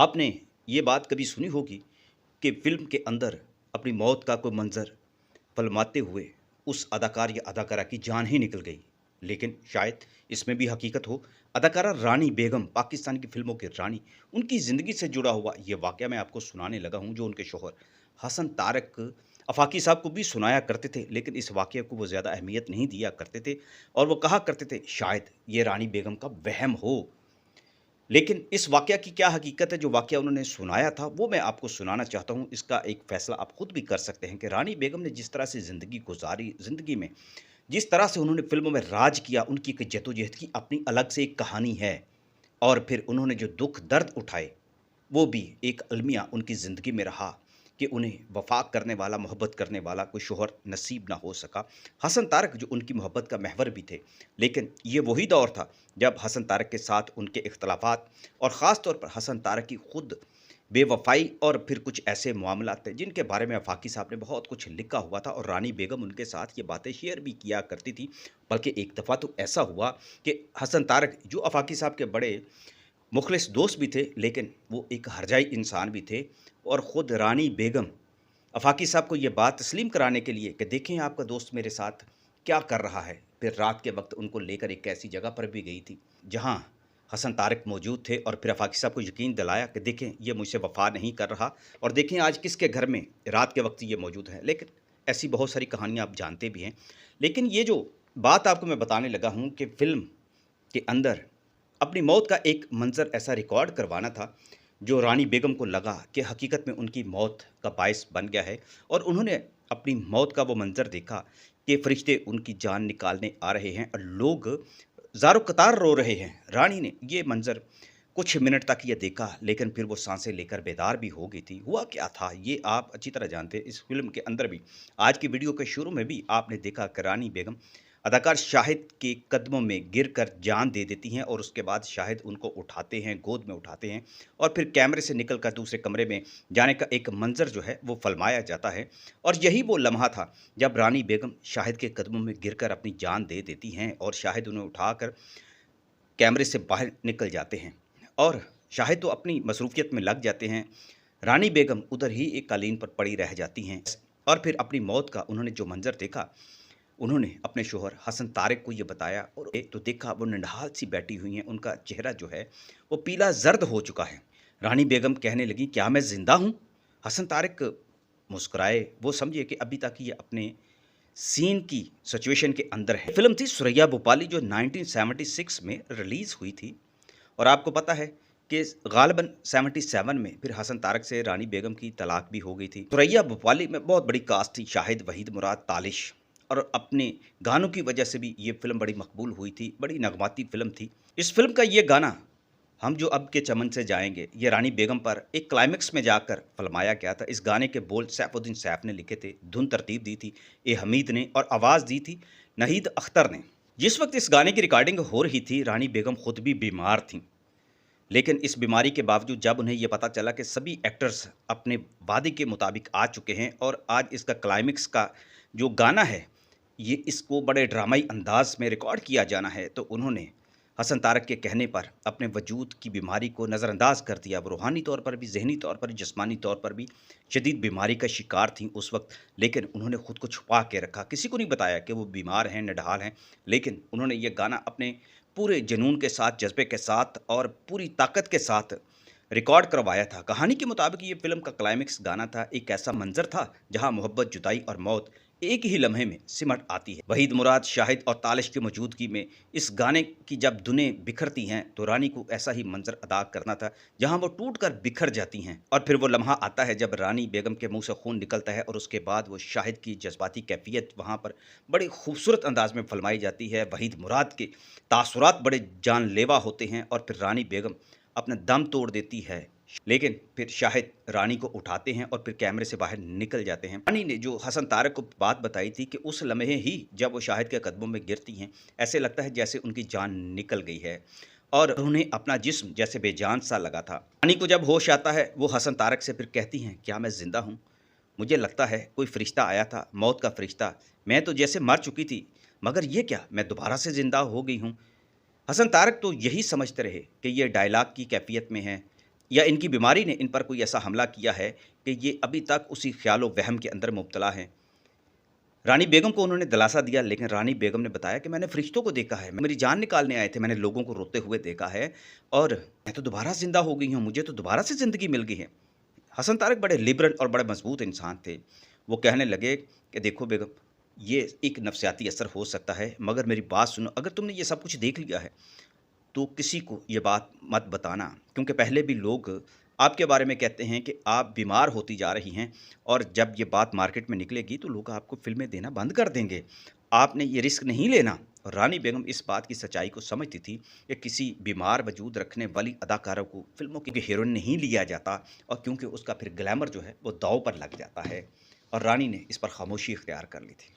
आपने ये बात कभी सुनी होगी कि फ़िल्म के अंदर अपनी मौत का कोई मंज़र फ़िल्माते हुए उस अदाकार या अदाकारा की जान ही निकल गई। लेकिन शायद इसमें भी हकीकत हो। अदाकारा रानी बेगम, पाकिस्तान की फ़िल्मों की रानी, उनकी ज़िंदगी से जुड़ा हुआ ये वाक़या मैं आपको सुनाने लगा हूँ, जो उनके शौहर हसन तारक आफ़ाक़ी साहब को भी सुनाया करते थे, लेकिन इस वाक़ये को वो ज़्यादा अहमियत नहीं दिया करते थे और वो कहा करते थे, शायद ये रानी बेगम का वहम हो। लेकिन इस वाक़या की क्या हकीकत है, जो वाक़या उन्होंने सुनाया था, वो मैं आपको सुनाना चाहता हूँ। इसका एक फ़ैसला आप खुद भी कर सकते हैं कि रानी बेगम ने जिस तरह से ज़िंदगी गुज़ारी, ज़िंदगी में जिस तरह से उन्होंने फ़िल्मों में राज किया, उनकी एक जद्दोजहद की अपनी अलग से एक कहानी है। और फिर उन्होंने जो दुःख दर्द उठाए, वो भी एक अलमिया उनकी ज़िंदगी में रहा कि उन्हें वफ़ा करने वाला, मोहब्बत करने वाला कोई शौहर नसीब ना हो सका। हसन तारक जो उनकी मोहब्बत का महवर भी थे, लेकिन ये वही दौर था जब हसन तारक के साथ उनके इख्तलाफ़ात और ख़ास तौर पर हसन तारक की खुद बेवफ़ाई और फिर कुछ ऐसे मामलात थे जिनके बारे में आफ़ाक़ी साहब ने बहुत कुछ लिखा हुआ था और रानी बेगम उनके साथ ये बातें शेयर भी किया करती थी। बल्कि एक दफ़ा तो ऐसा हुआ कि हसन तारक जो आफ़ाक़ी साहब के बड़े मुख़लिस दोस्त भी थे, लेकिन वो एक हरजाई इंसान भी थे और ख़ुद रानी बेगम आफ़ाक़ी साहब को ये बात तस्लीम कराने के लिए कि देखें आपका दोस्त मेरे साथ क्या कर रहा है, फिर रात के वक़्त उनको लेकर एक ऐसी जगह पर भी गई थी, जहाँ हसन तारक मौजूद थे और फिर आफ़ाक़ी साहब को यकीन दिलाया कि देखें ये मुझसे वफ़ा नहीं कर रहा और देखें आज किसके घर में रात के वक़्त ये मौजूद है। लेकिन ऐसी बहुत सारी कहानियाँ आप जानते भी हैं। लेकिन ये जो बात आपको मैं बताने लगा हूँ कि फ़िल्म के अंदर अपनी मौत का एक मंज़र ऐसा रिकॉर्ड करवाना था, जो रानी बेगम को लगा कि हकीकत में उनकी मौत का बायस बन गया है और उन्होंने अपनी मौत का वो मंज़र देखा कि फ़रिश्ते उनकी जान निकालने आ रहे हैं और लोग ज़ारो-कतार रो रहे हैं। रानी ने ये मंज़र कुछ मिनट तक ये देखा, लेकिन फिर वो साँसें लेकर बेदार भी हो गई थी। हुआ क्या था, ये आप अच्छी तरह जानते हैं। इस फ़िल्म के अंदर भी, आज की वीडियो के शुरू में भी आपने देखा कि रानी बेगम अदाकार शाहिद के कदमों में गिरकर जान दे देती हैं और उसके बाद शाहिद उनको उठाते हैं, गोद में उठाते हैं और फिर कैमरे से निकलकर दूसरे कमरे में जाने का एक मंज़र जो है वो फ़िल्माया जाता है। और यही वो लम्हा था जब रानी बेगम शाहिद के कदमों में गिरकर अपनी जान दे देती हैं और शाहिद उन्हें उठाकर कैमरे से बाहर निकल जाते हैं और शाहिद तो अपनी मसरूफ़ियत में लग जाते हैं। रानी बेगम उधर ही एक कालीन पर पड़ी रह जाती हैं और फिर अपनी मौत का उन्होंने जो मंज़र देखा, उन्होंने अपने शौहर हसन तारक को ये बताया और एक तो देखा वो नंढाल सी बैठी हुई हैं, उनका चेहरा जो है वो पीला ज़र्द हो चुका है। रानी बेगम कहने लगी, क्या मैं ज़िंदा हूँ? हसन तारक मुस्कुराए, वो समझे कि अभी तक ये अपने सीन की सिचुएशन के अंदर है। फ़िल्म थी सुरैया भोपाली जो 1976 में रिलीज़ हुई थी और आपको पता है कि ग़ालिबन 77 में फिर हसन तारक से रानी बेगम की तलाक भी हो गई थी। सुरैया भोपाली में बहुत बड़ी कास्ट थी, शाहिद, वहीद मुराद, तालिश और अपने गानों की वजह से भी ये फ़िल्म बड़ी मकबूल हुई थी, बड़ी नगमाती फ़िल्म थी। इस फ़िल्म का ये गाना हम जो अब के चमन से जाएँगे, ये रानी बेगम पर एक क्लाइमेक्स में जाकर फ़िल्माया गया था। इस गाने के बोल सैफुद्दीन सैफ ने लिखे थे, धुन तरतीब दी थी ए हमीद ने और आवाज़ दी थी नहीद अख्तर ने। जिस वक़्त इस गाने की रिकॉर्डिंग हो रही थी, रानी बेगम खुद भी बीमार थीं। लेकिन इस बीमारी के बावजूद जब उन्हें ये पता चला कि सभी एक्टर्स अपने वादे के मुताबिक आ चुके हैं और आज इसका क्लाइमेक्स का जो गाना है, ये इसको बड़े ड्रामाई अंदाज़ में रिकॉर्ड किया जाना है, तो उन्होंने हसन तारक के कहने पर अपने वजूद की बीमारी को नज़रअंदाज कर दिया। वो रूहानी तौर पर भी, ज़हनी तौर पर, जिस्मानी तौर पर भी शदीद बीमारी का शिकार थीं उस वक़्त, लेकिन उन्होंने खुद को छुपा के रखा। किसी को नहीं बताया कि वो बीमार हैं, नढाल हैं, लेकिन उन्होंने ये गाना अपने पूरे जुनून के साथ, जज़्बे के साथ और पूरी ताकत के साथ रिकॉर्ड करवाया था। कहानी के मुताबिक ये फ़िल्म का क्लाइमेक्स गाना था, एक ऐसा मंज़र था जहाँ मोहब्बत, जुदाई और मौत एक ही लम्हे में सिमट आती है। वहीद मुराद, शाहिद और तालिश की मौजूदगी में इस गाने की जब धुनें बिखरती हैं, तो रानी को ऐसा ही मंज़र अदा करना था जहाँ वो टूट कर बिखर जाती हैं और फिर वो लम्हा आता है जब रानी बेगम के मुँह से खून निकलता है और उसके बाद वो शाहिद की जज़्बाती कैफ़ियत वहाँ पर बड़ी खूबसूरत अंदाज़ में फ़िल्माई जाती है। वहीद मुराद के तासुरात बड़े जानलेवा होते हैं और फिर रानी बेगम अपना दम तोड़ देती है, लेकिन फिर शाहिद रानी को उठाते हैं और फिर कैमरे से बाहर निकल जाते हैं। रानी ने जो हसन तारक को बात बताई थी कि उस लम्हे ही जब वो शाहिद के कदमों में गिरती हैं, ऐसे लगता है जैसे उनकी जान निकल गई है और उन्हें अपना जिस्म जैसे बेजान सा लगा था। रानी को जब होश आता है, वो हसन तारक से फिर कहती हैं, क्या मैं ज़िंदा हूँ? मुझे लगता है कोई फ़रिश्ता आया था, मौत का फ़रिश्ता। मैं तो जैसे मर चुकी थी, मगर ये क्या, मैं दोबारा से ज़िंदा हो गई हूँ। हसन तारक तो यही समझते रहे कि ये डायलॉग की कैफ़ियत में है, या इनकी बीमारी ने इन पर कोई ऐसा हमला किया है कि ये अभी तक उसी ख़्याल व वहम के अंदर मुब्तला हैं। रानी बेगम को उन्होंने दिलासा दिया, लेकिन रानी बेगम ने बताया कि मैंने फ़रिश्तों को देखा है, मेरी जान निकालने आए थे, मैंने लोगों को रोते हुए देखा है और मैं तो दोबारा ज़िंदा हो गई हूँ, मुझे तो दोबारा से ज़िंदगी मिल गई है। हसन तारक बड़े लिबरल और बड़े मज़बूत इंसान थे। वो कहने लगे कि देखो बेगम, ये एक नफ़सियाती असर हो सकता है, मगर मेरी बात सुनो, अगर तुमने ये सब कुछ देख लिया है तो किसी को ये बात मत बताना, क्योंकि पहले भी लोग आपके बारे में कहते हैं कि आप बीमार होती जा रही हैं और जब ये बात मार्केट में निकलेगी तो लोग आपको फ़िल्में देना बंद कर देंगे। आपने ये रिस्क नहीं लेना। और रानी बेगम इस बात की सच्चाई को समझती थी कि किसी बीमार वजूद रखने वाली अदाकारा को फ़िल्मों की हीरोइन नहीं लिया जाता, और क्योंकि उसका फिर ग्लैमर जो है वो दाँव पर लग जाता है, और रानी ने इस पर खामोशी इख्तियार कर ली थी।